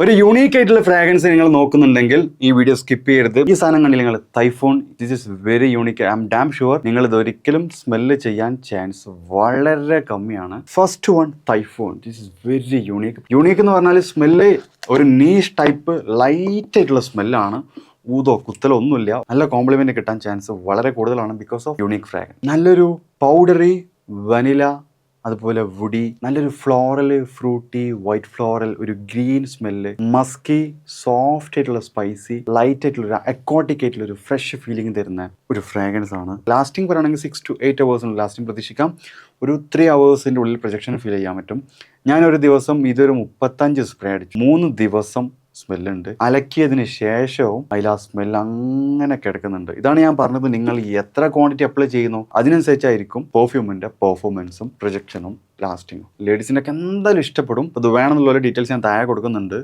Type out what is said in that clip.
ഒരു യൂണീക്ക് ആയിട്ടുള്ള ഫ്രാഗ്രൻസ് നിങ്ങൾ നോക്കുന്നുണ്ടെങ്കിൽ ഈ വീഡിയോ സ്കിപ്പ് ചെയ്യരുത്. ഈ സാധനം കണ്ടില്ല നിങ്ങൾ, തൈഫോൺ. This is very unique. I'm damn sure നിങ്ങൾ ഇത് ഒരിക്കലും സ്മെല്ല് ചെയ്യാൻ ചാൻസ് വളരെ കമ്മിയാണ്. ഫസ്റ്റ് വൺ, തൈഫോൺ. This is very unique. Unique എന്ന് പറഞ്ഞാൽ സ്മെല്ല് ഒരു നീഷ് ടൈപ്പ് ലൈറ്റ് ആയിട്ടുള്ള സ്മെല്ലാണ്. ഊതോ കുത്തലോ ഒന്നുമില്ല. നല്ല കോംപ്ലിമെന്റ് കിട്ടാൻ ചാൻസ് വളരെ കൂടുതലാണ് ബിക്കോസ് ഓഫ് യൂണീക്ക് ഫ്രാഗ്രൻസ്. നല്ലൊരു പൗഡറി വനില, അതുപോലെ വുഡി, നല്ലൊരു ഫ്ലോറൽ, ഫ്രൂട്ടി, വൈറ്റ് ഫ്ലോറൽ, ഒരു ഗ്രീൻ സ്മെല്ല്, മസ്കി, സോഫ്റ്റ് ആയിട്ടുള്ള സ്പൈസി, ലൈറ്റ് ആയിട്ടുള്ള ഒരു അക്വാട്ടിക് ആയിട്ടുള്ള ഒരു ഫ്രഷ് ഫീലിംഗ് തരുന്ന ഒരു ഫ്രാഗ്രൻസ് ആണ്. ലാസ്റ്റിംഗ് പറയുകയാണെങ്കിൽ 6 to 8 hours ലാസ്റ്റിംഗ് പ്രതീക്ഷിക്കാം. ഒരു 3 hours ഉള്ളിൽ പ്രൊജക്ഷൻ ഫീൽ ചെയ്യാൻ പറ്റും. ഞാനൊരു ദിവസം ഇതൊരു 35 സ്പ്രേ അടിച്ചു. 3 ദിവസം സ്മെല്ലുണ്ട്. അലക്കിയതിന് ശേഷവും അതിൽ ആ സ്മെല്ല് അങ്ങനെ കിടക്കുന്നുണ്ട്. ഇതാണ് ഞാൻ പറഞ്ഞത്, നിങ്ങൾ എത്ര ക്വാണ്ടിറ്റി അപ്ലൈ ചെയ്യുന്നു അതിനനുസരിച്ചായിരിക്കും പെർഫ്യൂമിന്റെ പെർഫോമൻസും പ്രൊജക്ഷനും ലാസ്റ്റിങ്ങും. ലേഡീസിനൊക്കെ എന്തായാലും ഇഷ്ടപ്പെടും. അത് വേണമെന്നുള്ള ഡീറ്റെയിൽസ് ഞാൻ താഴെ കൊടുക്കുന്നുണ്ട്.